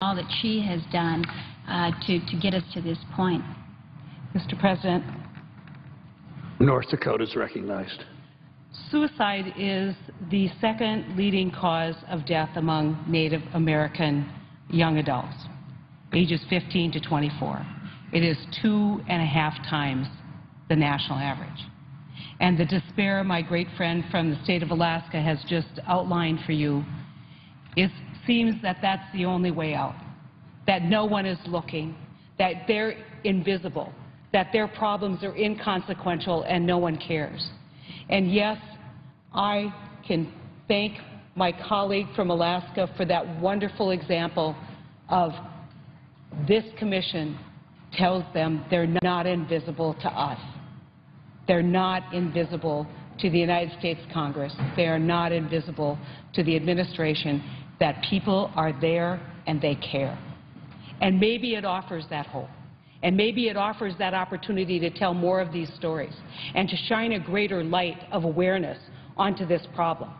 all that she has done to get us to this point. Mr. President. North Dakota is recognized. Suicide is the second leading cause of death among Native American young adults, ages 15 to 24. It is 2.5 times the national average. And the despair my great friend from the state of Alaska has just outlined for you, it seems that that's the only way out, that no one is looking, that they're invisible, that their problems are inconsequential and no one cares. And yes, I can thank my colleague from Alaska for that wonderful example of this commission tells them they're not invisible to us. They're not invisible to the United States Congress. They are not invisible to the administration, that people are there and they care. And maybe it offers that hope. And maybe it offers that opportunity to tell more of these stories and to shine a greater light of awareness onto this problem.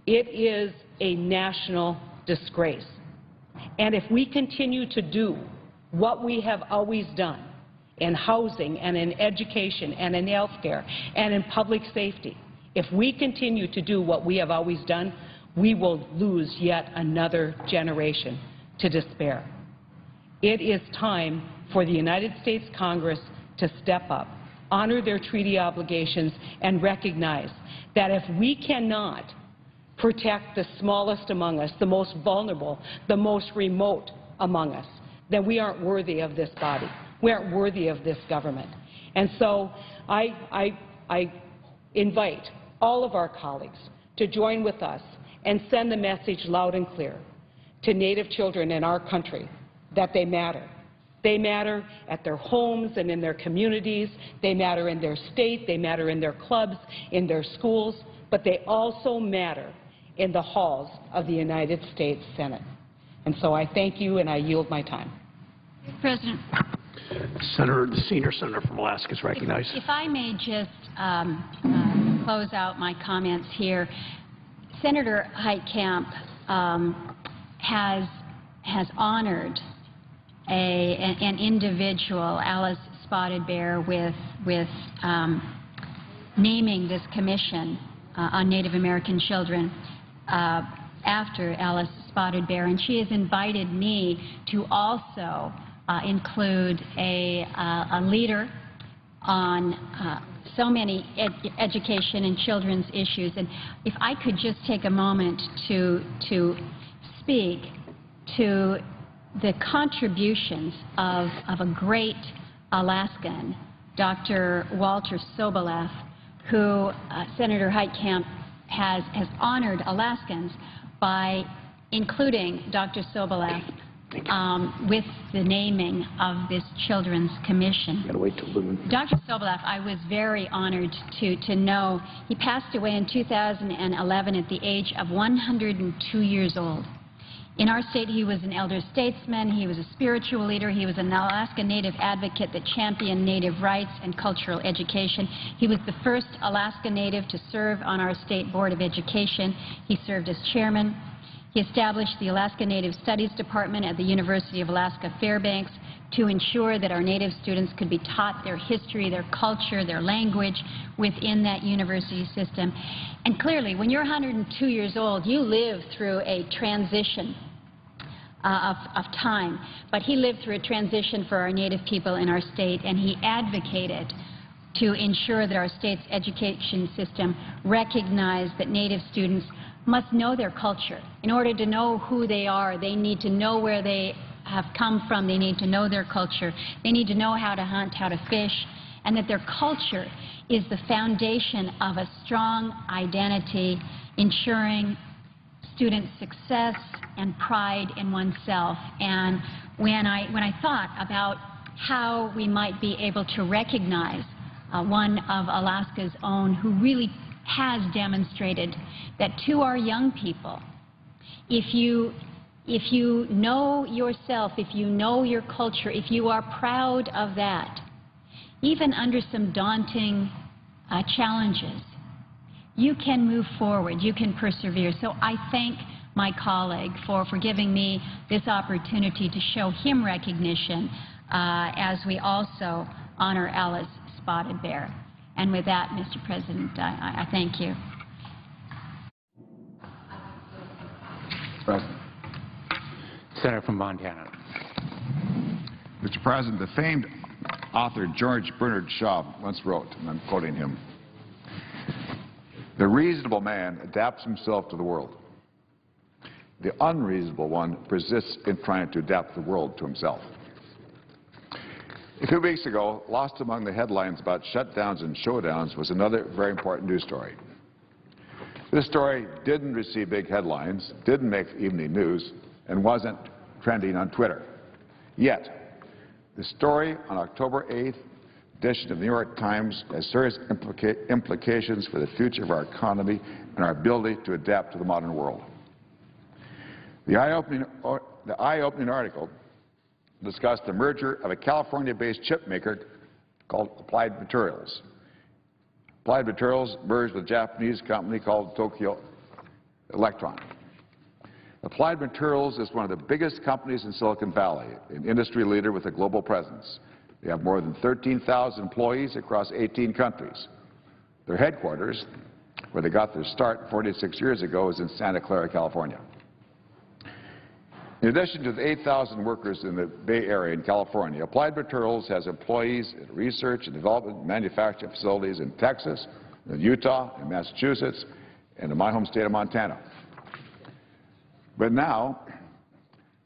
It is a national disgrace. And if we continue to do what we have always done in housing and in education and in health care and in public safety, if we continue to do what we have always done, we will lose yet another generation to despair. It is time for the United States Congress to step up, honor their treaty obligations, and recognize that if we cannot protect the smallest among us, the most vulnerable, the most remote among us, then we aren't worthy of this body. We aren't worthy of this government. And so I invite all of our colleagues to join with us and send the message loud and clear to Native children in our country that they matter. They matter at their homes and in their communities. They matter in their state. They matter in their clubs, in their schools. But they also matter in the halls of the United States Senate. And so I thank you, and I yield my time. President. The senior senator from Alaska is recognized. If I may just close out my comments here. Senator Heitkamp has honored an individual, Alice Spotted Bear, with naming this commission on Native American children after Alice Spotted Bear, and she has invited me to also include a leader on so many education and children's issues. And if I could just take a moment to speak to the contributions of a great Alaskan, Dr. Walter Soboleff, who Senator Heitkamp has honored Alaskans by including Dr. Soboleff with the naming of this Children's Commission. Dr. Soboleff, I was very honored to know. He passed away in 2011 at the age of 102 years old. In our state, he was an elder statesman, he was a spiritual leader, he was an Alaska Native advocate that championed Native rights and cultural education. He was the first Alaska Native to serve on our State Board of Education. He served as chairman. He established the Alaska Native Studies Department at the University of Alaska Fairbanks to ensure that our Native students could be taught their history, their culture, their language within that university system. And clearly, when you're 102 years old, you live through a transition of time. But he lived through a transition for our Native people in our state, and he advocated to ensure that our state's education system recognized that Native students must know their culture. In order to know who they are, they need to know where they have come from. They need to know their culture. They need to know how to hunt, how to fish, and that their culture is the foundation of a strong identity, ensuring student success and pride in oneself. And when I thought about how we might be able to recognize one of Alaska's own who really has demonstrated that to our young people, if you know yourself, if you know your culture, if you are proud of that, even under some daunting challenges, you can move forward, you can persevere. So I thank my colleague, for giving me this opportunity to show him recognition as we also honor Alice Spotted Bear. And with that, Mr. President, I thank you. President. Senator from Montana. Mr. President, the famed author George Bernard Shaw once wrote, and I'm quoting him, "The reasonable man adapts himself to the world. The unreasonable one persists in trying to adapt the world to himself." A few weeks ago, lost among the headlines about shutdowns and showdowns was another very important news story. This story didn't receive big headlines, didn't make evening news, and wasn't trending on Twitter. Yet, the story on October 8th edition of the New York Times has serious implications for the future of our economy and our ability to adapt to the modern world. The eye-opening article discussed the merger of a California-based chip maker called Applied Materials. Applied Materials merged with a Japanese company called Tokyo Electron. Applied Materials is one of the biggest companies in Silicon Valley, an industry leader with a global presence. They have more than 13,000 employees across 18 countries. Their headquarters, where they got their start 46 years ago, is in Santa Clara, California. In addition to the 8,000 workers in the Bay Area in California, Applied Materials has employees in research and development and manufacturing facilities in Texas, in Utah, in Massachusetts, and in my home state of Montana. But now,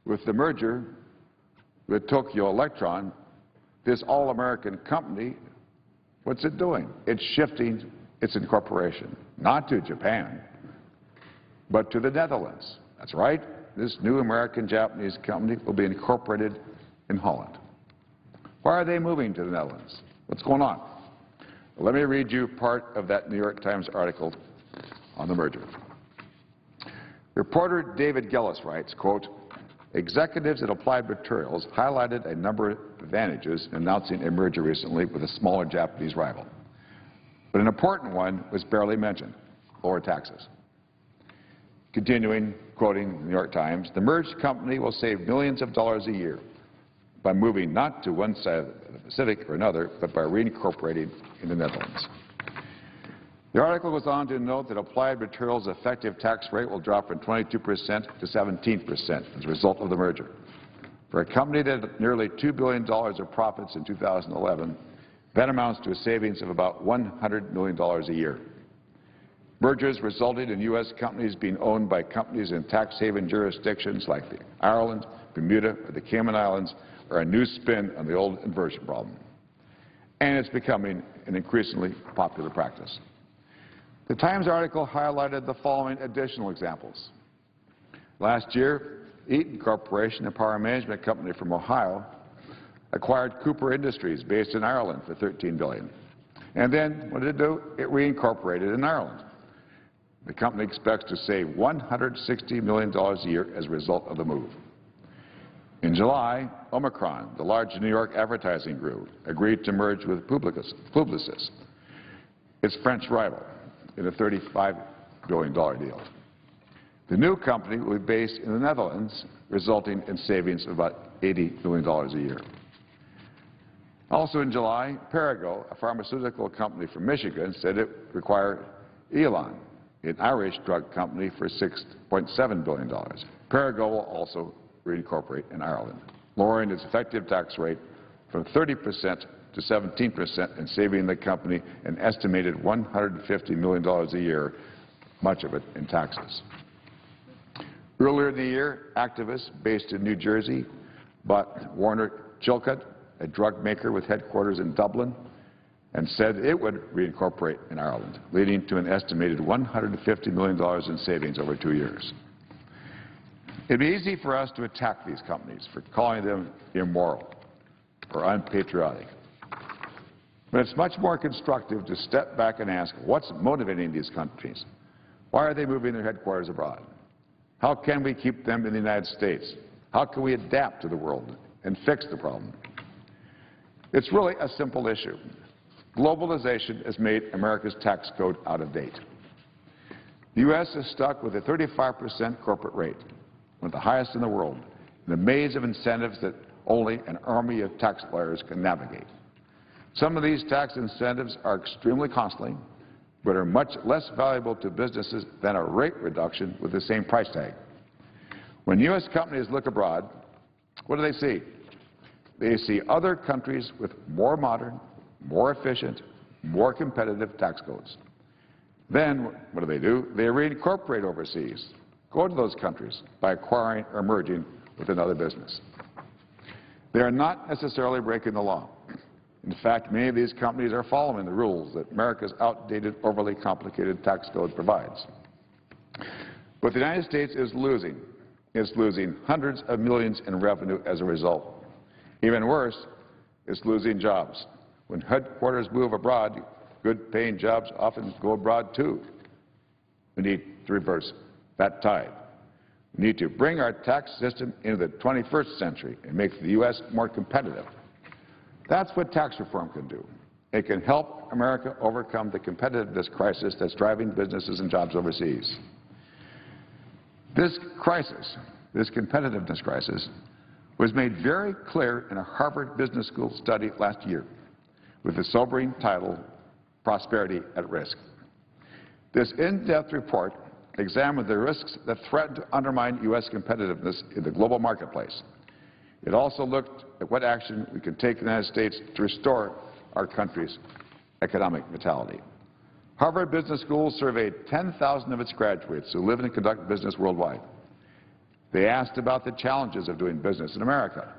with the merger with Tokyo Electron, this all-American company, what's it doing? It's shifting its incorporation, not to Japan, but to the Netherlands. That's right. This new American-Japanese company will be incorporated in Holland. Why are they moving to the Netherlands? What's going on? Well, let me read you part of that New York Times article on the merger. Reporter David Gillis writes, quote, "Executives at Applied Materials highlighted a number of advantages in announcing a merger recently with a smaller Japanese rival. But an important one was barely mentioned: lower taxes." Continuing, quoting the New York Times, "The merged company will save millions of dollars a year by moving not to one side of the Pacific or another, but by reincorporating in the Netherlands." The article goes on to note that Applied Materials' effective tax rate will drop from 22% to 17% as a result of the merger. For a company that had nearly $2 billion of profits in 2011, that amounts to a savings of about $100 million a year. Mergers resulted in U.S. companies being owned by companies in tax haven jurisdictions like Ireland, Bermuda, or the Cayman Islands are a new spin on the old inversion problem. And it's becoming an increasingly popular practice. The Times article highlighted the following additional examples. Last year, Eaton Corporation, a power management company from Ohio, acquired Cooper Industries based in Ireland for $13 billion. And then, what did it do? It reincorporated in Ireland. The company expects to save $160 million a year as a result of the move. In July, Omicron, the large New York advertising group, agreed to merge with Publicis, its French rival, in a $35 billion deal. The new company will be based in the Netherlands, resulting in savings of about $80 million a year. Also in July, Perrigo, a pharmaceutical company from Michigan, said it required Elan, an Irish drug company, for $6.7 billion. Perrigo will also reincorporate in Ireland, lowering its effective tax rate from 30% to 17% and saving the company an estimated $150 million a year, much of it in taxes. Earlier in the year, activists based in New Jersey bought Warner Chilcott, a drug maker with headquarters in Dublin, and said it would reincorporate in Ireland, leading to an estimated $150 million in savings over 2 years. It would be easy for us to attack these companies for calling them immoral or unpatriotic. But it's much more constructive to step back and ask, what's motivating these countries? Why are they moving their headquarters abroad? How can we keep them in the United States? How can we adapt to the world and fix the problem? It's really a simple issue. Globalization has made America's tax code out of date. The U.S. is stuck with a 35% corporate rate, one of the highest in the world, in a maze of incentives that only an army of tax lawyers can navigate. Some of these tax incentives are extremely costly, but are much less valuable to businesses than a rate reduction with the same price tag. When U.S. companies look abroad, what do they see? They see other countries with more modern, more efficient, more competitive tax codes. Then, what do? They reincorporate overseas, go to those countries by acquiring or merging with another business. They are not necessarily breaking the law. In fact, many of these companies are following the rules that America's outdated, overly complicated tax code provides. But the United States is losing. It's losing hundreds of millions in revenue as a result. Even worse, it's losing jobs. When headquarters move abroad, good-paying jobs often go abroad, too. We need to reverse that tide. We need to bring our tax system into the 21st century and make the U.S. more competitive. That's what tax reform can do. It can help America overcome the competitiveness crisis that's driving businesses and jobs overseas. This crisis, this competitiveness crisis, was made very clear in a Harvard Business School study last year with the sobering title, Prosperity at Risk. This in-depth report examined the risks that threaten to undermine U.S. competitiveness in the global marketplace. It also looked at what action we can take in the United States to restore our country's economic vitality. Harvard Business School surveyed 10,000 of its graduates who live and conduct business worldwide. They asked about the challenges of doing business in America.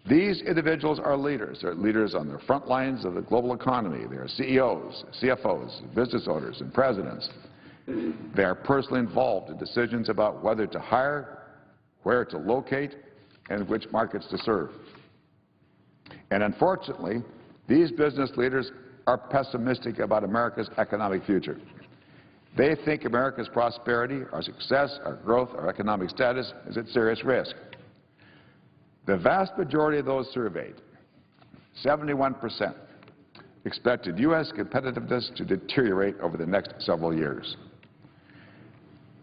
These individuals are leaders. They're leaders on the front lines of the global economy. They are CEOs, CFOs, business owners, and presidents. They are personally involved in decisions about whether to hire, where to locate, and which markets to serve. And unfortunately, these business leaders are pessimistic about America's economic future. They think America's prosperity, our success, our growth, our economic status is at serious risk. The vast majority of those surveyed, 71%, expected U.S. competitiveness to deteriorate over the next several years.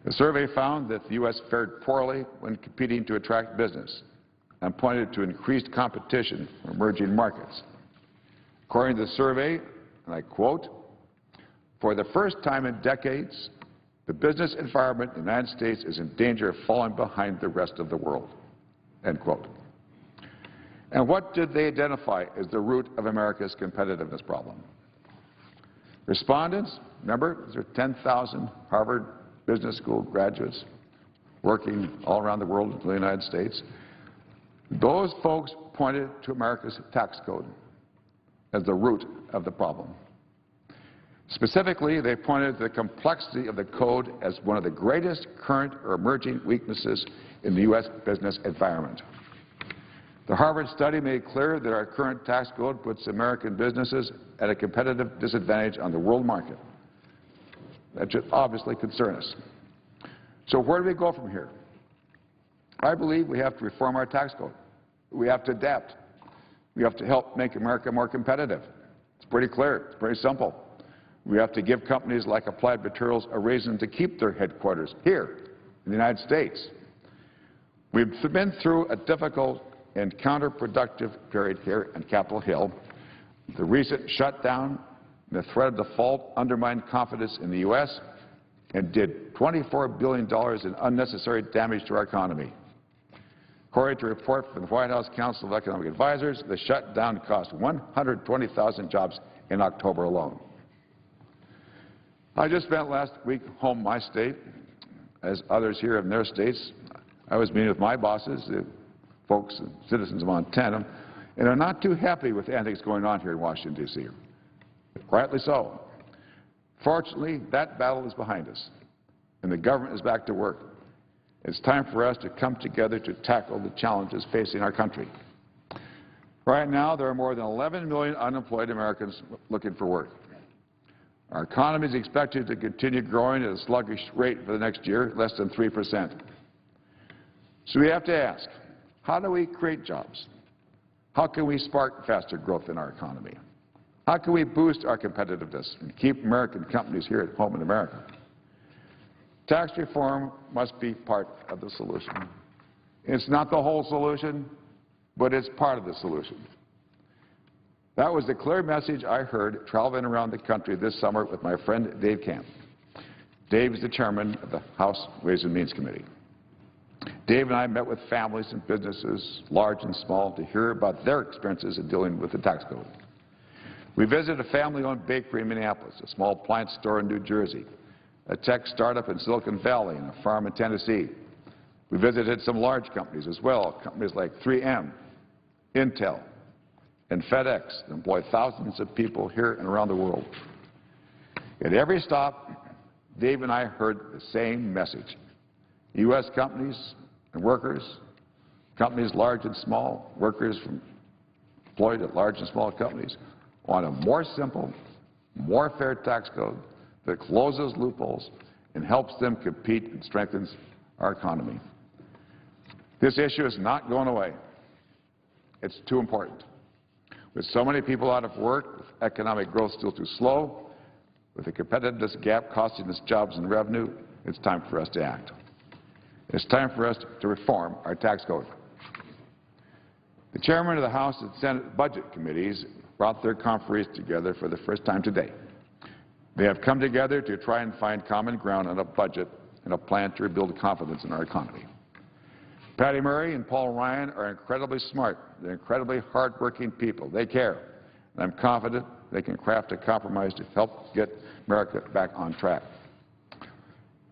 The survey found that the U.S. fared poorly when competing to attract business and pointed to increased competition from emerging markets. According to the survey, and I quote, "For the first time in decades, the business environment in the United States is in danger of falling behind the rest of the world," end quote. And what did they identify as the root of America's competitiveness problem? Respondents, remember, there are 10,000 Harvard Business School graduates working all around the world, including the United States. Those folks pointed to America's tax code as the root of the problem. Specifically, they pointed to the complexity of the code as one of the greatest current or emerging weaknesses in the U.S. business environment. The Harvard study made clear that our current tax code puts American businesses at a competitive disadvantage on the world market. That should obviously concern us. So where do we go from here? I believe we have to reform our tax code. We have to adapt. We have to help make America more competitive. It's pretty clear. It's pretty simple. We have to give companies like Applied Materials a reason to keep their headquarters here in the United States. We've been through a difficult and counterproductive period here on Capitol Hill. The recent shutdown and the threat of default undermined confidence in the U.S. and did $24 billion in unnecessary damage to our economy. According to a report from the White House Council of Economic Advisors, the shutdown cost 120,000 jobs in October alone. I just spent last week home in my state, as others here in their states. I was meeting with my bosses, the folks and citizens of Montana, and are not too happy with the antics going on here in Washington, D.C. Rightly so. Fortunately, that battle is behind us, and the government is back to work. It's time for us to come together to tackle the challenges facing our country. Right now, there are more than 11 million unemployed Americans looking for work. Our economy is expected to continue growing at a sluggish rate for the next year, less than 3%. So we have to ask, how do we create jobs? How can we spark faster growth in our economy? How can we boost our competitiveness and keep American companies here at home in America? Tax reform must be part of the solution. It's not the whole solution, but it's part of the solution. That was the clear message I heard traveling around the country this summer with my friend Dave Camp. Dave is the chairman of the House Ways and Means Committee. Dave and I met with families and businesses, large and small, to hear about their experiences in dealing with the tax code. We visited a family-owned bakery in Minneapolis, a small appliance store in New Jersey, a tech startup in Silicon Valley, and a farm in Tennessee. We visited some large companies as well, companies like 3M, Intel, and FedEx that employ thousands of people here and around the world. At every stop, Dave and I heard the same message. U.S. companies and workers, companies large and small, workers employed at large and small companies, want a more simple, more fair tax code that closes loopholes and helps them compete and strengthens our economy. This issue is not going away. It's too important. With so many people out of work, with economic growth still too slow, with the competitiveness gap costing us jobs and revenue, it's time for us to act. It's time for us to reform our tax code. The chairman of the House and Senate Budget Committees brought their conferees together for the first time today. They have come together to try and find common ground on a budget and a plan to rebuild confidence in our economy. Patty Murray and Paul Ryan are incredibly smart. They're incredibly hard-working people. They care. And I'm confident they can craft a compromise to help get America back on track.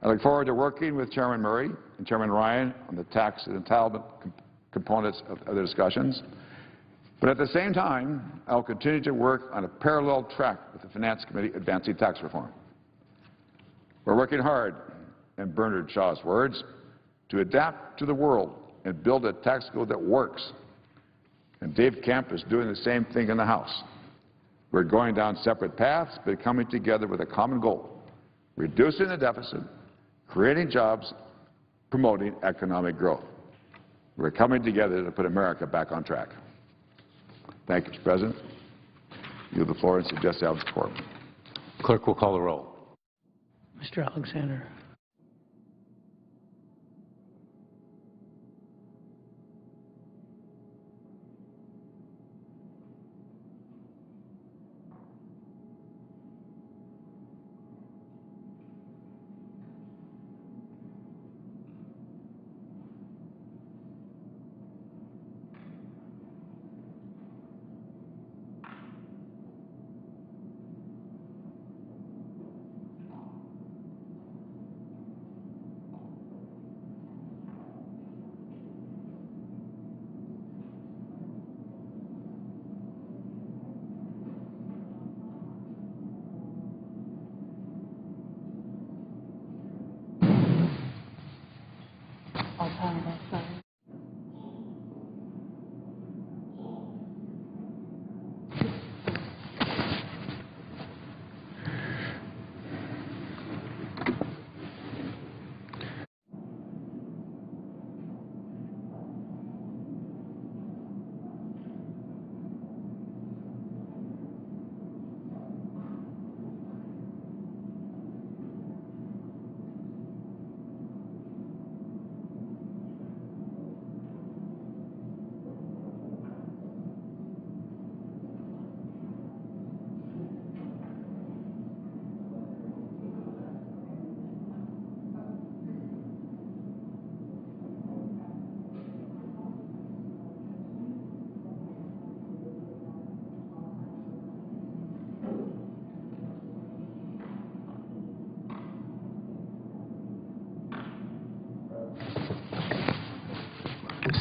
I look forward to working with Chairman Murray and Chairman Ryan on the tax and entitlement components of the discussions. But at the same time, I will continue to work on a parallel track with the Finance Committee advancing tax reform. We're working hard, in Bernard Shaw's words, to adapt to the world and build a tax code that works. And Dave Camp is doing the same thing in the House. We're going down separate paths, but coming together with a common goal, reducing the deficit, creating jobs, promoting economic growth. We're coming together to put America back on track. Thank you, Mr. President. You have the floor and suggest out of support. Clerk will call the roll. Mr. Alexander.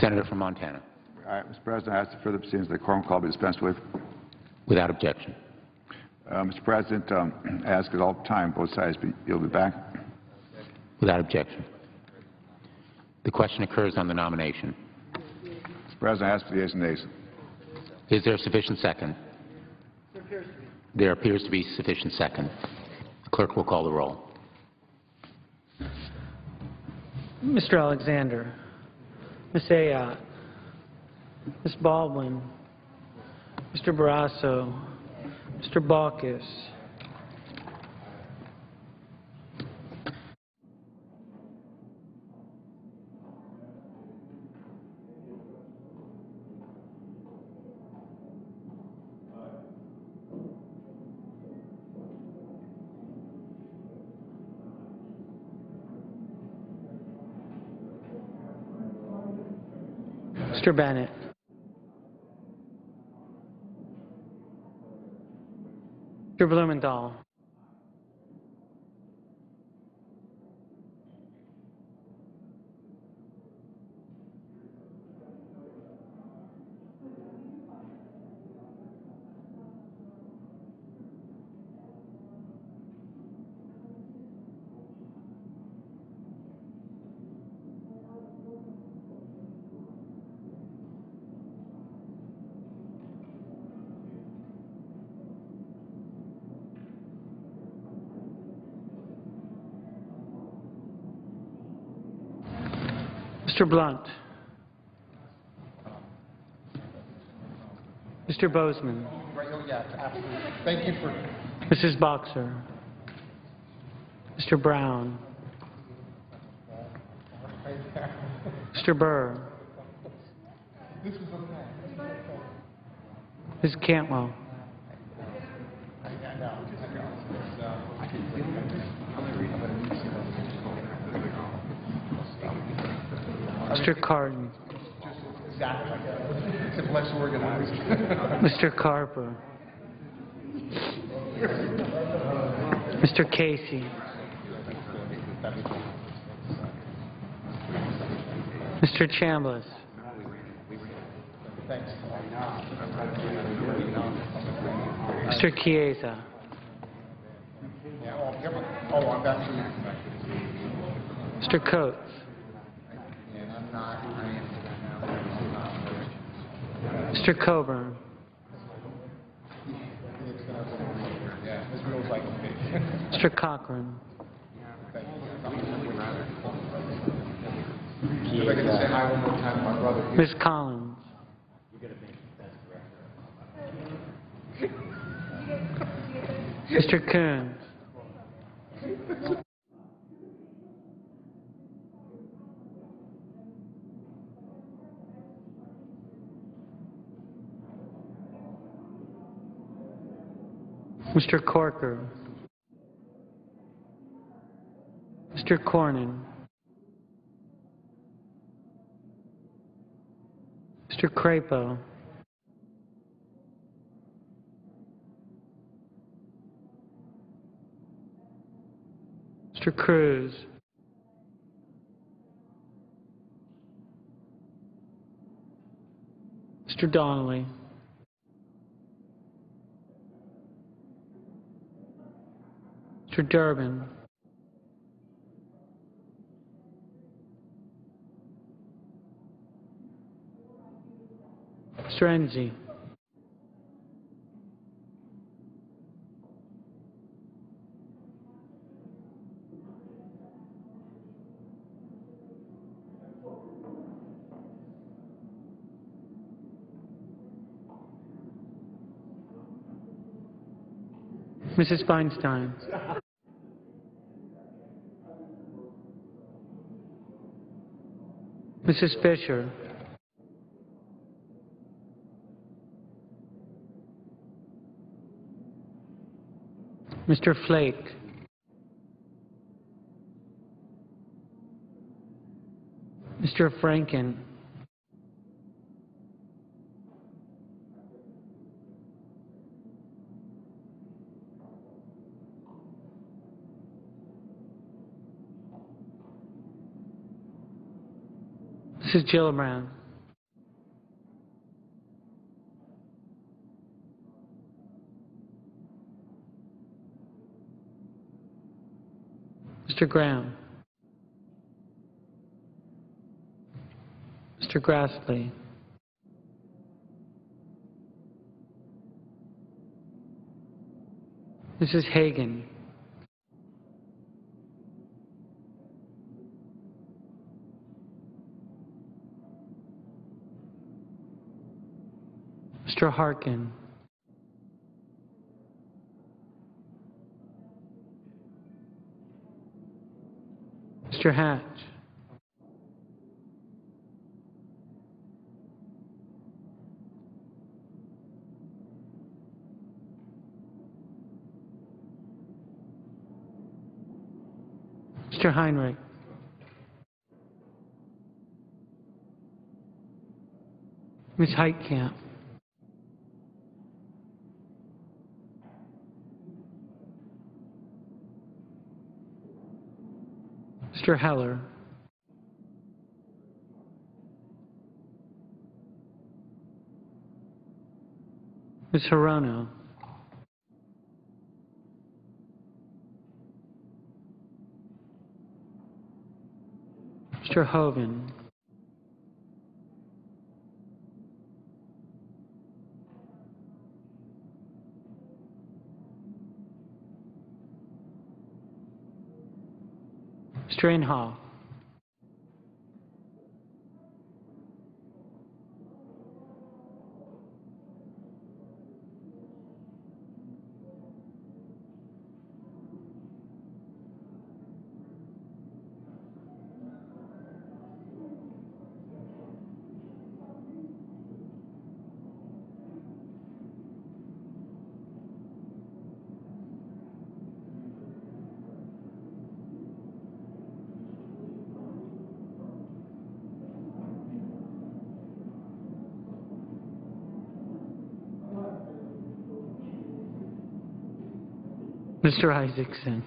Senator from Montana. All right, Mr. President, I ask the further proceedings of the quorum call be dispensed with. Without objection. Mr. President, I ask at all time both sides be yielded back. Without objection. The question occurs on the nomination. Mr. President, I ask for the yeas and nays. Is there a sufficient second? There appears to be sufficient second. The clerk will call the roll. Mr. Alexander, Ms. Ayotte, Ms. Baldwin, Mr. Barrasso, Mr. Baucus, Mr. Bennett. Mr. Blumenthal. Mr. Blunt. Mr. Bozeman. Yes, absolutely. Thank you for... Mrs. Boxer. Mr. Brown. Mr. Burr. Ms. Cantwell. Mr. Cardin. Exactly. It's less organized. Mr. Carper. Mr. Casey. Mr. Chambliss. Thanks. Mr. Chiesa. Oh, I'm actually... Mr. Coates. And I'm not... Mr. Coburn. Yeah, this feels like a fish. Mr. Cochran. If I can say hi one more time to my brother. Ms. Collins. Mr. Coons. Mr. Corker. Mr. Cornyn. Mr. Crapo. Mr. Cruz. Mr. Donnelly. Mr. Durbin. Mr. Enzi. Mrs. Feinstein. Mrs. Fisher. Mr. Flake. Mr. Franken. Mrs. Gillibrand. Mr. Graham. Mr. Grassley. Mrs. Hagan. Mr. Harkin. Mr. Hatch. Mr. Heinrich. Ms. Heitkamp. Mr. Heller. Ms. Hirono. Mr. Hogan. Mr. Inhofe. Mr. Isaacson.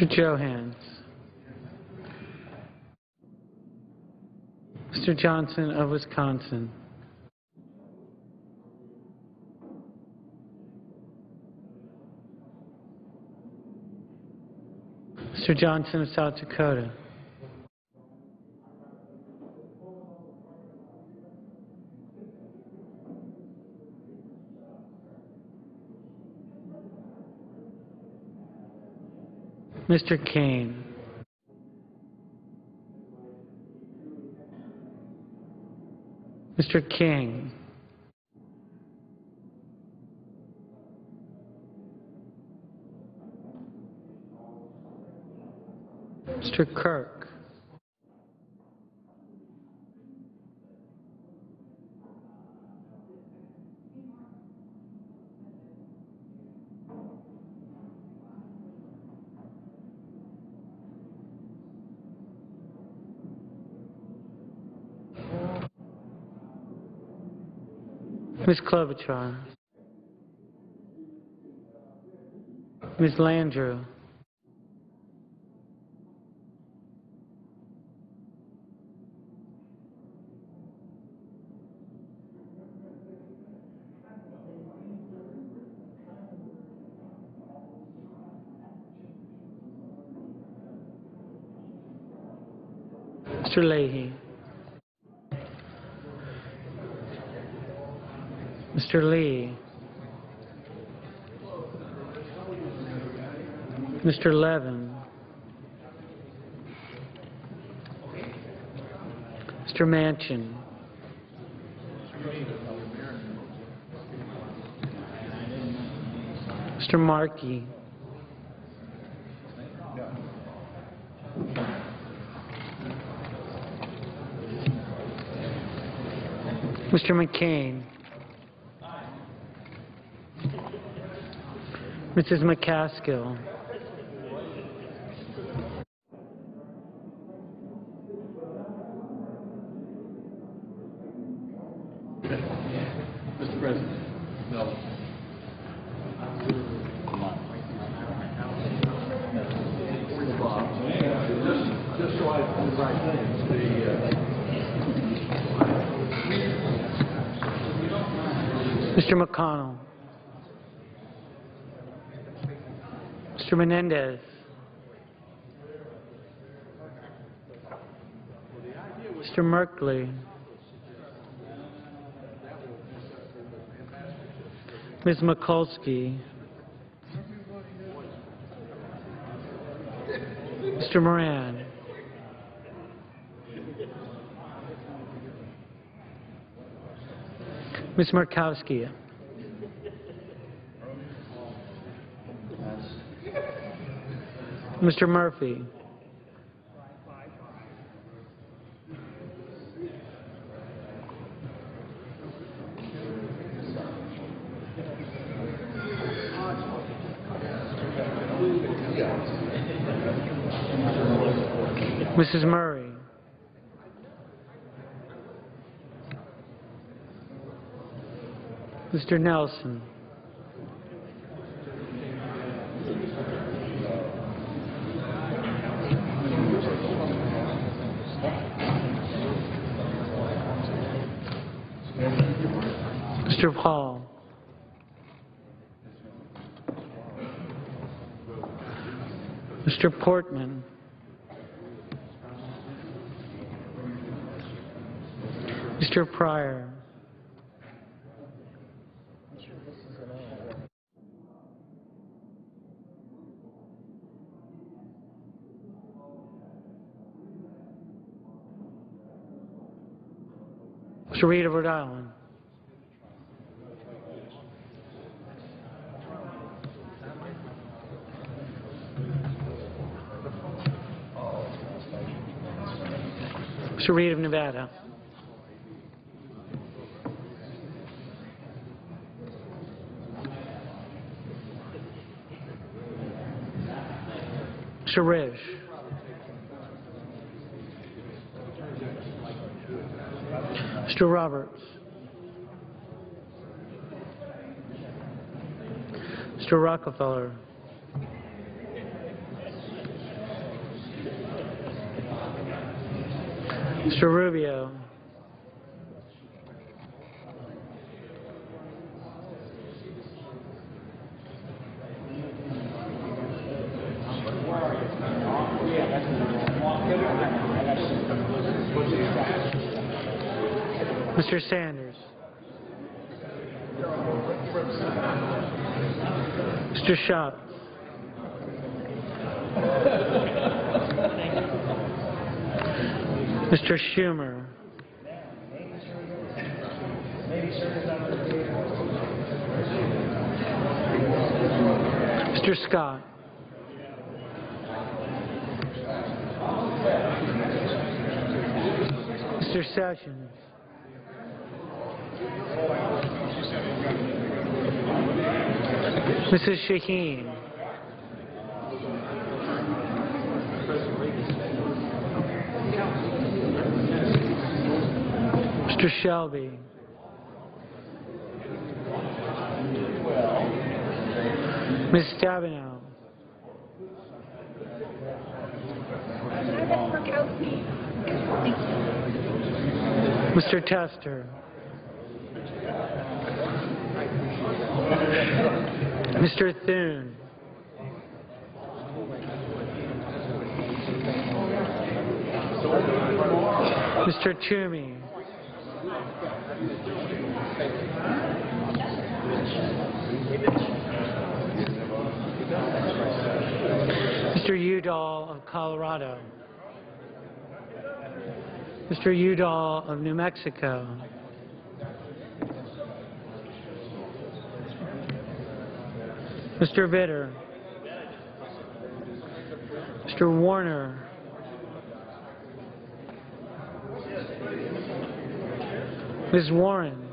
Mr. Johans. Mr. Johnson of Wisconsin. Mr. Johnson of South Dakota. Mr. Kane. Mr. King. Mr. Kirk. Ms. Klobuchar. Ms. Landrieu. Mr. Leahy. Mr. Lee. Mr. Levin. Mr. Manchin. Mr. Markey. Mr. McCain. Mrs. McCaskill. Mr. President. No. Just so I do the right thing, Mr. McConnell. Mr. Menendez. the idea Mr. Merkley. Ms. Mikulski. Mr. Moran. Ms. Markowski. Mr. Murphy. Mrs. Murray. Mr. Nelson. Mr. Paul. Mr. Portman. Mr. Pryor. Mr. Reed of Rhode Island. Mr. Reed of Nevada. Mr. Risch. Mr. Roberts. Mr. Rockefeller. Mr. Rubio. Mr. Sanders. Mr. Schott. Mr. Schumer. Mr. Scott. Mr. Sessions. Mrs. Shaheen. Mr. Shelby. Ms. Stabenow. Mr. Tester. Mr. Thune. Mr. Toomey. Mr. Udall of Colorado. Mr. Udall of New Mexico. Mr. Vitter. Mr. Warner. Ms. Warren.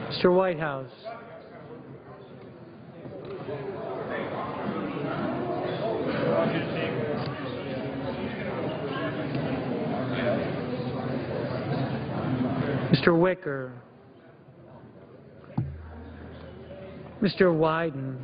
Mr. Whitehouse. Mr. Wicker. Mr. Wyden.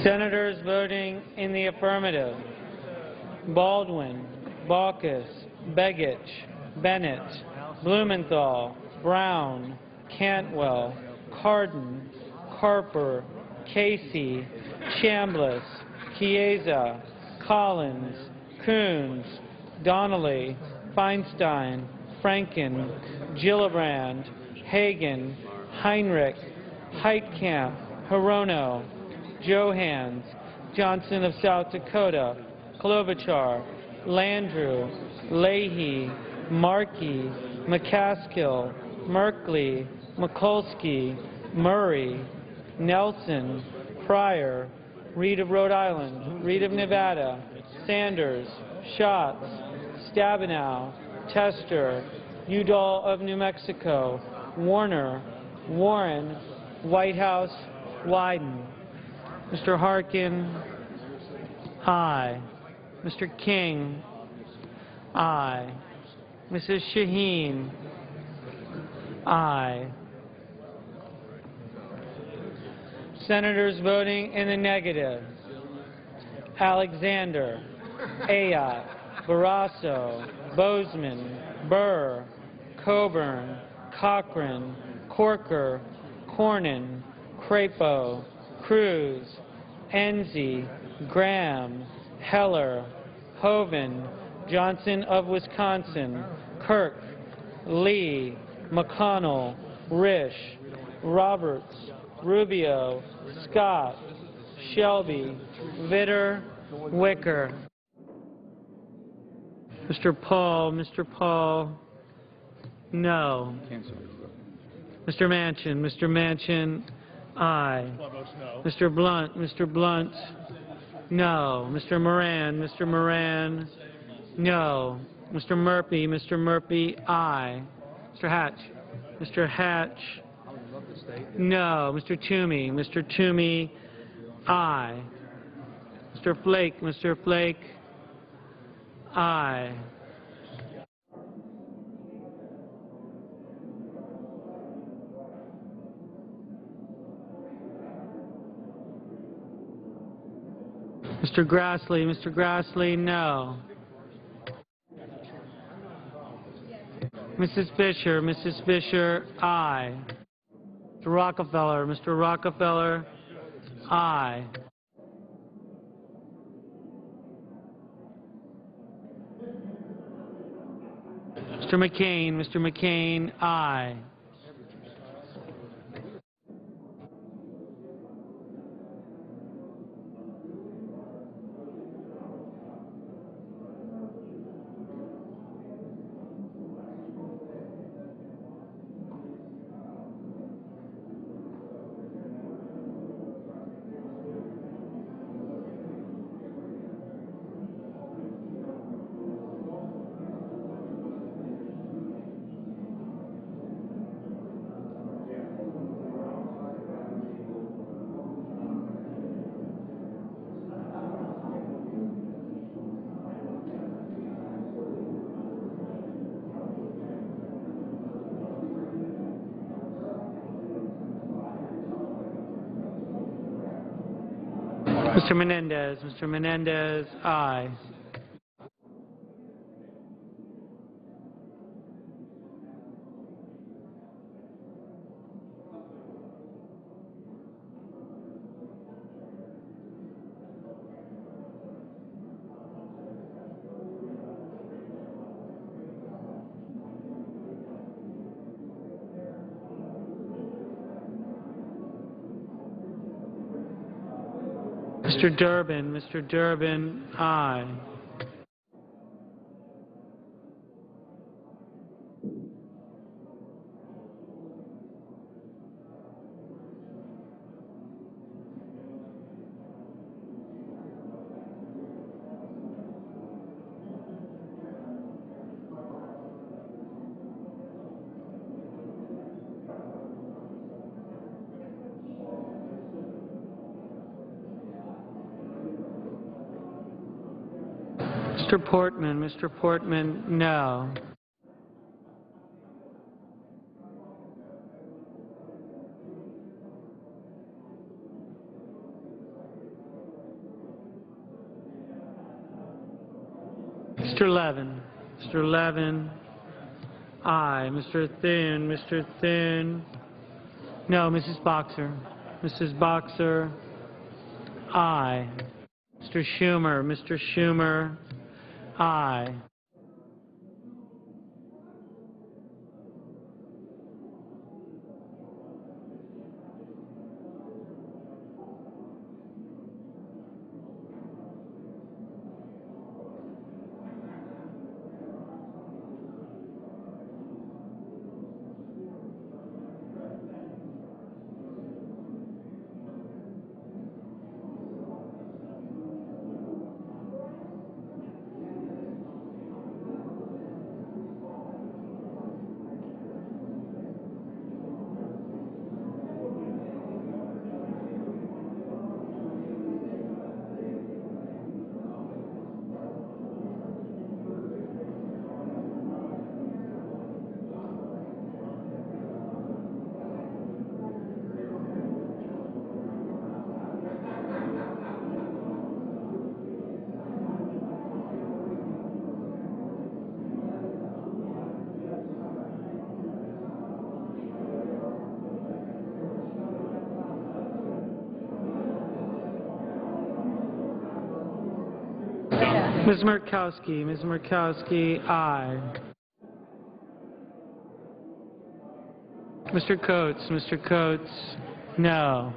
Senators voting in the affirmative: Baldwin, Baucus, Begich, Bennett, Blumenthal, Brown, Cantwell, Cardin, Carper, Casey, Chambliss, Chiesa, Collins, Coons, Donnelly, Feinstein, Franken, Gillibrand, Hagan, Heinrich, Heitkamp, Hirono, Johans, Johnson of South Dakota, Klobuchar, Landrieu, Leahy, Markey, McCaskill, Merkley, Mikulski, Murray, Nelson, Pryor, Reed of Rhode Island, Reed of Nevada, Sanders, Schatz, Stabenow, Tester, Udall of New Mexico, Warner, Warren, Whitehouse, Wyden. Mr. Harkin, aye. Mr. King, aye. Mrs. Shaheen, aye. Senators voting in the negative: Alexander, Ayotte, Barrasso, Bozeman, Burr, Coburn, Cochran, Corker, Cornyn, Crapo, Cruz, Enzi, Graham, Heller, Hoeven, Johnson of Wisconsin, Kirk, Lee, McConnell, Risch, Roberts, Rubio, Scott, Shelby, Vitter, Wicker. Mr. Paul, no. Mr. Manchin, aye. Mr. Blunt, no. Mr. Moran, no. Mr. Murphy, aye. Mr. Hatch, no. Mr. Toomey, aye. Mr. Flake, aye. Mr. Grassley, no. Mrs. Fisher, aye. Mr. Rockefeller, aye. Mr. McCain, aye. Mr. Menendez, aye. Mr. Durbin, aye. Mr. Portman, no. Mr. Levin. Mr. Levin, aye. Mr. Thune. Mr. Thune, no. Mrs. Boxer. Mrs. Boxer, aye. Mr. Schumer. Mr. Schumer, aye. Ms. Murkowski. Ms. Murkowski, aye. Mr. Coates. Mr. Coates, no.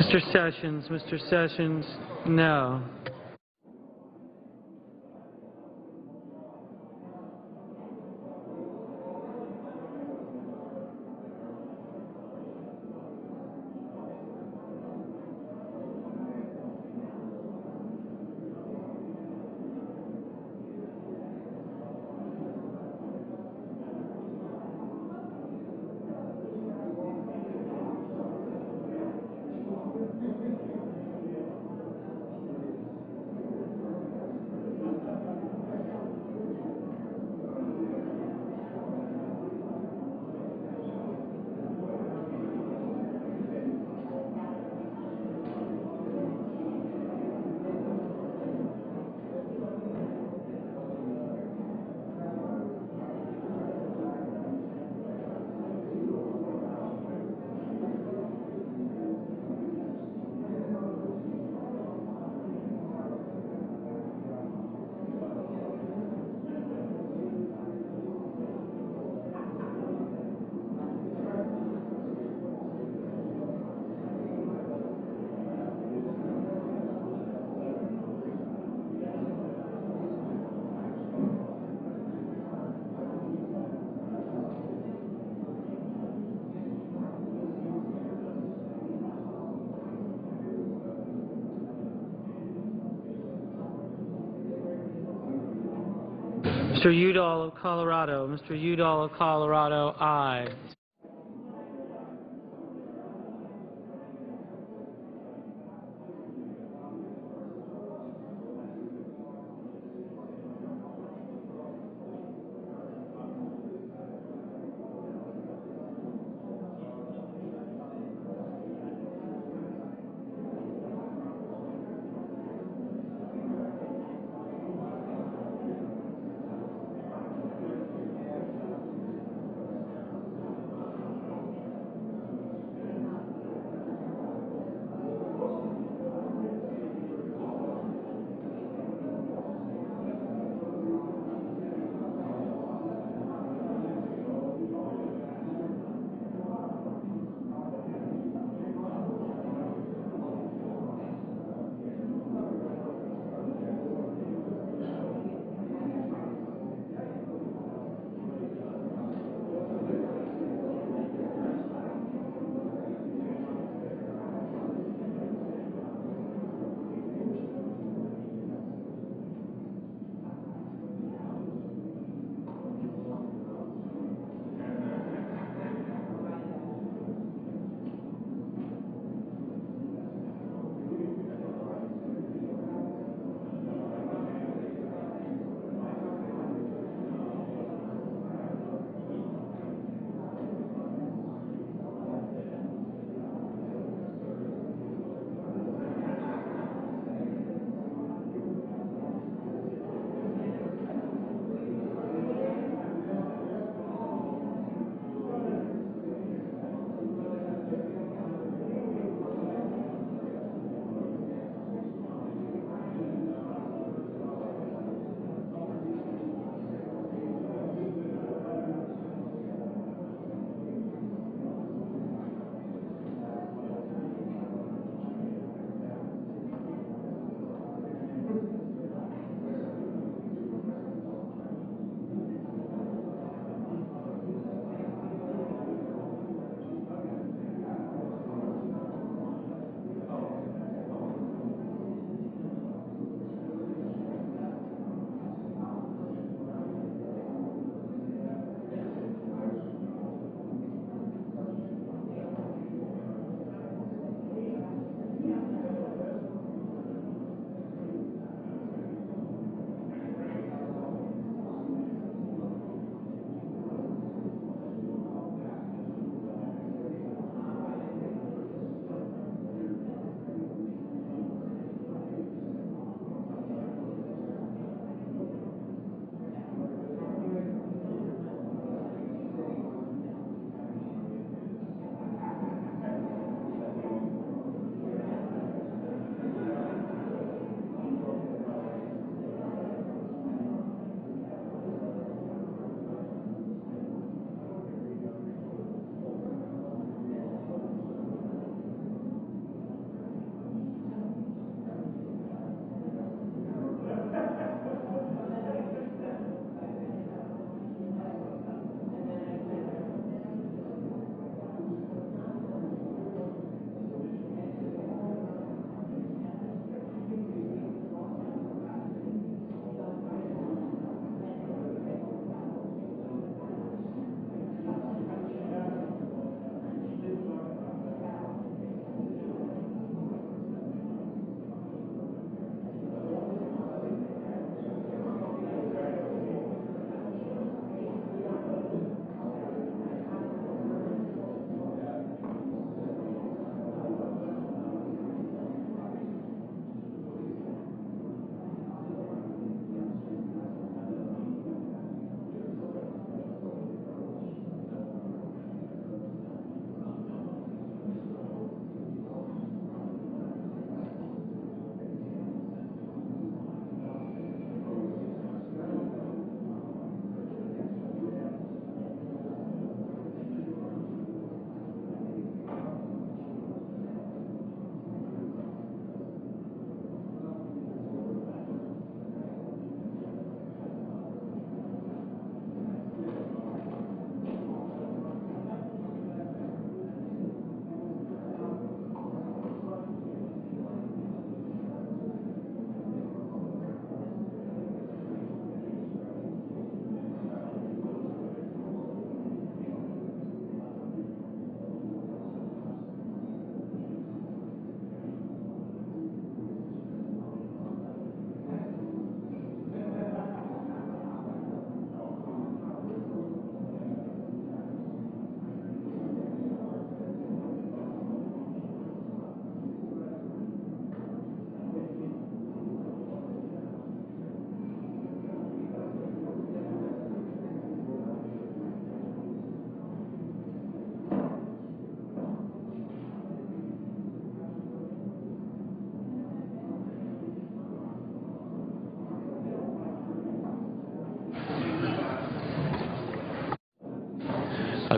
Mr. Sessions. Mr. Sessions, no. Mr. Udall of Colorado. Mr. Udall of Colorado, aye.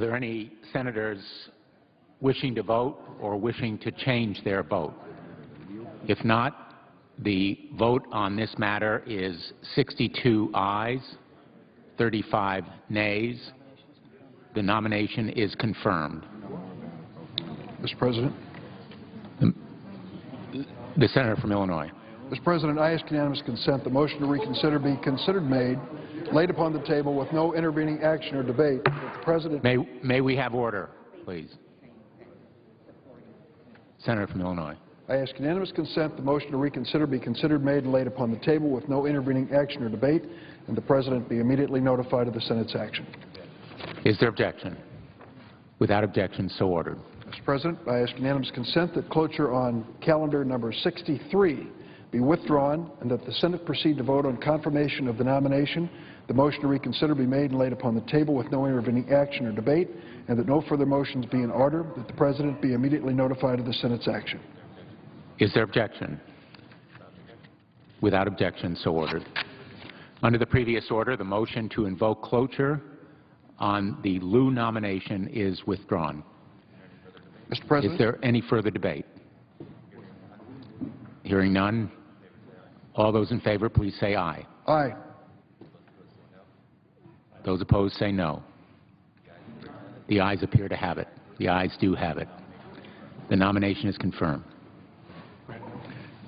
Are there any senators wishing to vote or wishing to change their vote? If not, the vote on this matter is 62 ayes, 35 nays. The nomination is confirmed. Mr. President. The senator from Illinois. Mr. President, I ask unanimous consent the motion to reconsider be considered made, laid upon the table with no intervening action or debate. That the President May we have order, please? Senator from Illinois. I ask unanimous consent the motion to reconsider be considered made and laid upon the table with no intervening action or debate, and the President be immediately notified of the Senate's action. Is there objection? Without objection, so ordered. Mr. President, I ask unanimous consent that cloture on calendar number 63 be withdrawn and that the Senate proceed to vote on confirmation of the nomination. The motion to reconsider be made and laid upon the table with no intervening action or debate, and that no further motions be in order, that the President be immediately notified of the Senate's action. Is there objection? Without objection, so ordered. Under the previous order, the motion to invoke cloture on the Liu nomination is withdrawn. Mr. President. Is there any further debate? Hearing none. All those in favor, please say aye. Aye. Those opposed say no. The ayes appear to have it. The ayes do have it. The nomination is confirmed.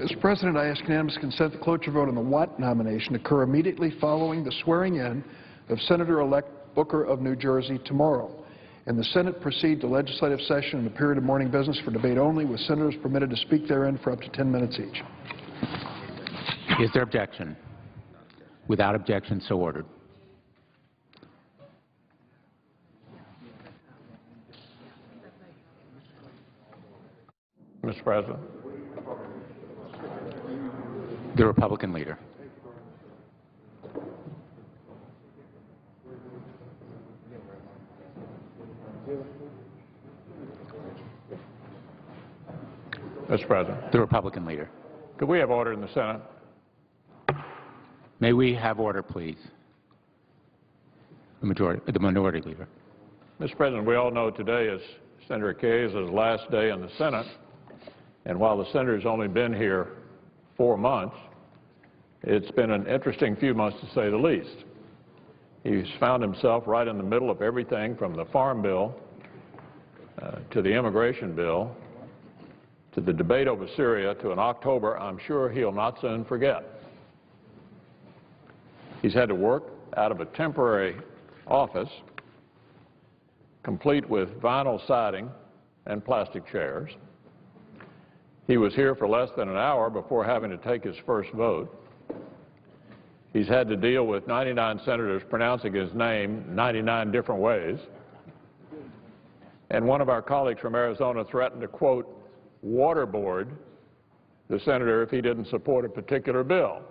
Mr. President, I ask unanimous consent the cloture vote on the Watt nomination occur immediately following the swearing-in of Senator-elect Booker of New Jersey tomorrow, and the Senate proceed to legislative session in a period of morning business for debate only, with senators permitted to speak therein for up to 10 minutes each. Is there objection? Without objection, so ordered. Mr. President. The Republican leader. Mr. President. The Republican leader. Could we have order in the Senate? May we have order, please? The minority leader. Mr. President, we all know today is Senator Kaye's last day in the Senate, and while the senator's only been here 4 months, it's been an interesting few months to say the least. He's found himself right in the middle of everything from the Farm Bill to the immigration bill to the debate over Syria to an October I'm sure he'll not soon forget. He's had to work out of a temporary office complete with vinyl siding and plastic chairs. He was here for less than an hour before having to take his first vote. He's had to deal with 99 senators pronouncing his name 99 different ways. And one of our colleagues from Arizona threatened to, quote, waterboard the senator if he didn't support a particular bill.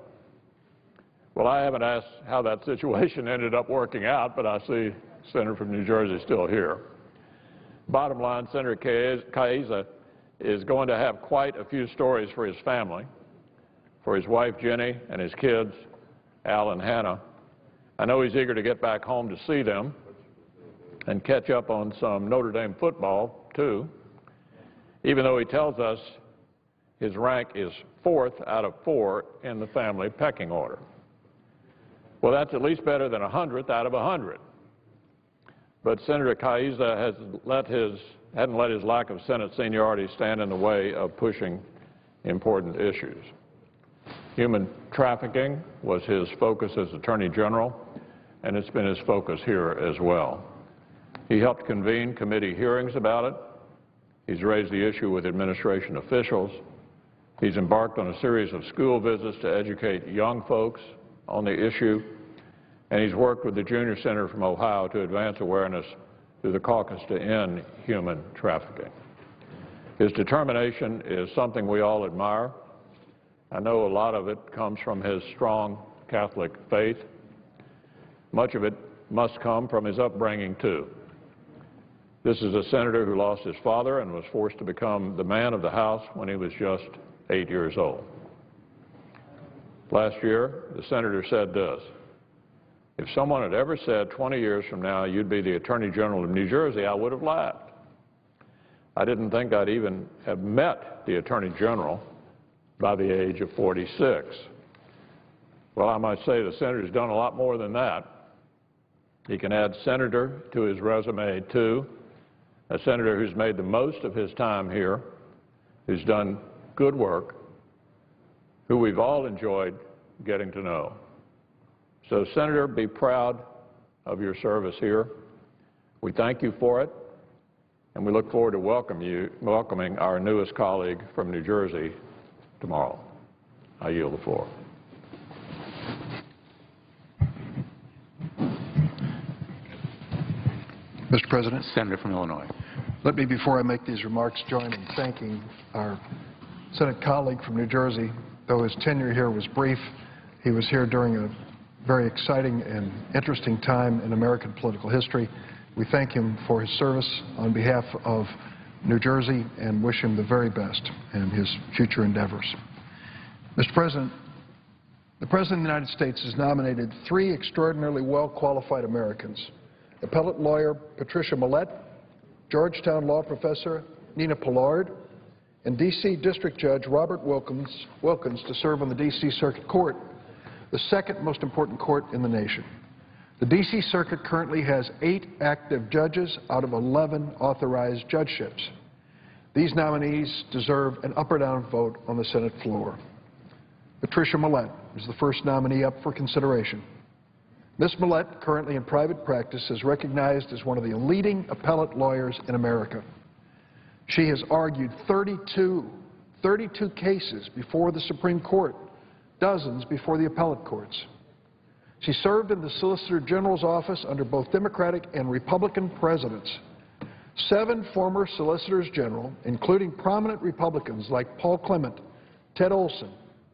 Well, I haven't asked how that situation ended up working out, but I see the senator from New Jersey still here. Bottom line, Senator Kaye is going to have quite a few stories for his family, for his wife Jenny and his kids, Al and Hannah. I know he's eager to get back home to see them and catch up on some Notre Dame football, too, even though he tells us his rank is 4th out of 4 in the family pecking order. Well, that's at least better than 100th out of 100. But Senator Kaye hadn't let his lack of Senate seniority stand in the way of pushing important issues. Human trafficking was his focus as Attorney General, and it's been his focus here as well. He helped convene committee hearings about it. He's raised the issue with administration officials. He's embarked on a series of school visits to educate young folks on the issue, and he's worked with the junior senator from Ohio to advance awareness through the caucus to end human trafficking. His determination is something we all admire. I know a lot of it comes from his strong Catholic faith. Much of it must come from his upbringing, too. This is a senator who lost his father and was forced to become the man of the House when he was just 8 years old. Last year, the senator said this: If someone had ever said 20 years from now you'd be the Attorney General of New Jersey, I would have laughed. I didn't think I'd even have met the Attorney General by the age of 46. Well, I might say the senator's done a lot more than that. He can add senator to his resume, too, a senator who's made the most of his time here, who's done good work, who we've all enjoyed getting to know. So, Senator, be proud of your service here. We thank you for it, and we look forward to welcoming our newest colleague from New Jersey tomorrow. I yield the floor. Mr. President, Senator from Illinois. let me, before I make these remarks, join in thanking our Senate colleague from New Jersey. Though his tenure here was brief, he was here during a very exciting and interesting time in American political history. We thank him for his service on behalf of New Jersey and wish him the very best in his future endeavors. Mr. President, the President of the United States has nominated 3 extraordinarily well-qualified Americans: appellate lawyer Patricia Millett, Georgetown law professor Nina Pollard, and D.C. District Judge Robert Wilkins to serve on the D.C. Circuit Court, the second most important court in the nation. The D.C. Circuit currently has 8 active judges out of 11 authorized judgeships. These nominees deserve an up or down vote on the Senate floor. Patricia Millett is the first nominee up for consideration. Ms. Millett, currently in private practice, is recognized as one of the leading appellate lawyers in America. She has argued 32 cases before the Supreme Court, dozens before the appellate courts. She served in the Solicitor General's office under both Democratic and Republican presidents. 7 former Solicitors General, including prominent Republicans like Paul Clement, Ted Olson,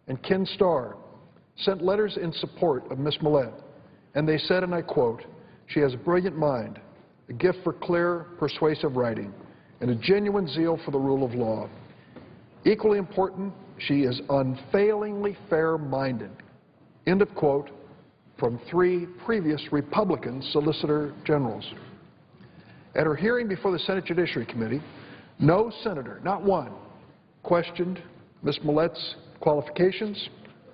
and Ken Starr, sent letters in support of Ms. Millett, and they said, and I quote, "She has a brilliant mind, a gift for clear, persuasive writing, and a genuine zeal for the rule of law. Equally important, she is unfailingly fair-minded." End of quote from 3 previous Republican Solicitor Generals. At her hearing before the Senate Judiciary Committee, no senator, not one, questioned Ms. Millett's qualifications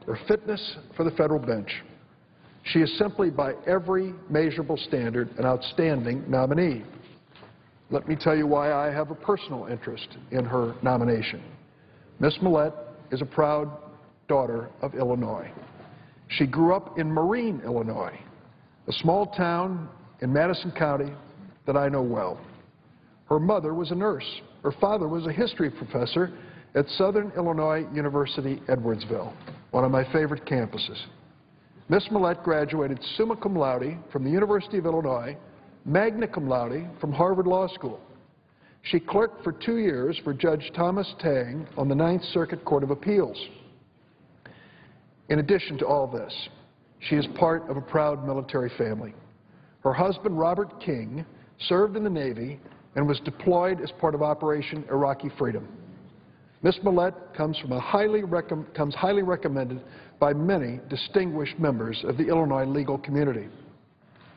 or fitness for the federal bench. She is simply, by every measurable standard, an outstanding nominee. Let me tell you why I have a personal interest in her nomination. Ms. Millett is a proud daughter of Illinois. She grew up in Marine, Illinois, a small town in Madison County that I know well. Her mother was a nurse. Her father was a history professor at Southern Illinois University, Edwardsville, one of my favorite campuses. Ms. Millett graduated summa cum laude from the University of Illinois, magna cum laude from Harvard Law School. She clerked for 2 years for Judge Thomas Tang on the Ninth Circuit Court of Appeals. In addition to all this, she is part of a proud military family. Her husband, Robert King, served in the Navy and was deployed as part of Operation Iraqi Freedom. Ms. Millett comes highly recommended by many distinguished members of the Illinois legal community.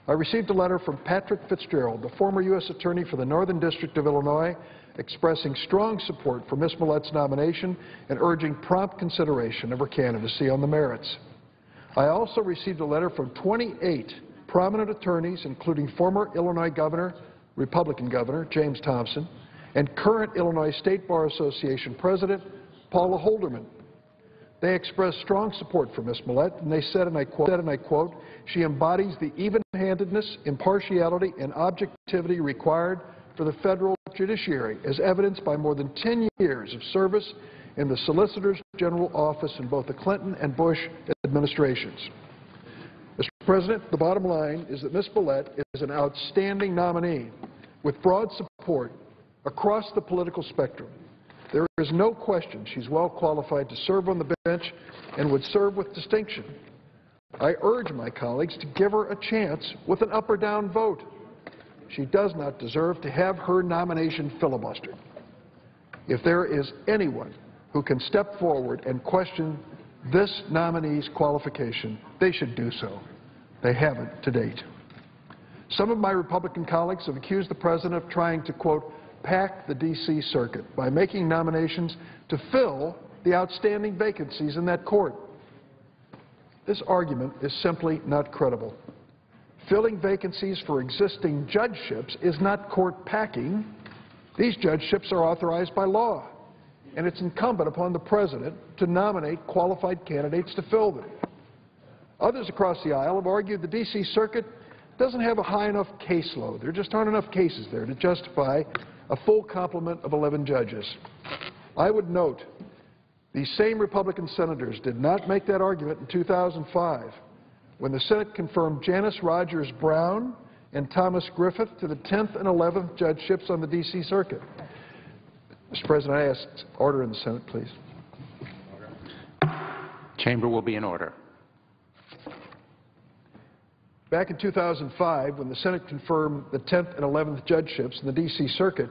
I received a letter from Patrick Fitzgerald, the former U.S. Attorney for the Northern District of Illinois, expressing strong support for Ms. Millett's nomination and urging prompt consideration of her candidacy on the merits. I also received a letter from 28 prominent attorneys, including former Illinois Governor, Republican Governor James Thompson, and current Illinois State Bar Association President Paula Holderman. They expressed strong support for Ms. Millett, and they said, and I quote, "She embodies the even-handedness, impartiality, and objectivity required for the federal judiciary, as evidenced by more than 10 years of service in the Solicitor General office in both the Clinton and Bush administrations." Mr. President, the bottom line is that Ms. Millett is an outstanding nominee with broad support across the political spectrum. There is no question she's well qualified to serve on the bench and would serve with distinction. I urge my colleagues to give her a chance with an up or down vote. She does not deserve to have her nomination filibustered. If there is anyone who can step forward and question this nominee's qualification, they should do so. They haven't to date. Some of my Republican colleagues have accused the President of trying to, quote, pack the D.C. Circuit by making nominations to fill the outstanding vacancies in that court. This argument is simply not credible. Filling vacancies for existing judgeships is not court packing. These judgeships are authorized by law, and it's incumbent upon the President to nominate qualified candidates to fill them. Others across the aisle have argued the D.C. Circuit doesn't have a high enough caseload. There just aren't enough cases there to justify a full complement of 11 judges. I would note these same Republican senators did not make that argument in 2005 when the Senate confirmed Janice Rogers Brown and Thomas Griffith to the 10th and 11th judgeships on the D.C. Circuit. Mr. President, I ask order in the Senate, please. Chamber will be in order. Back in 2005, when the Senate confirmed the 10th and 11th judgeships in the D.C. Circuit,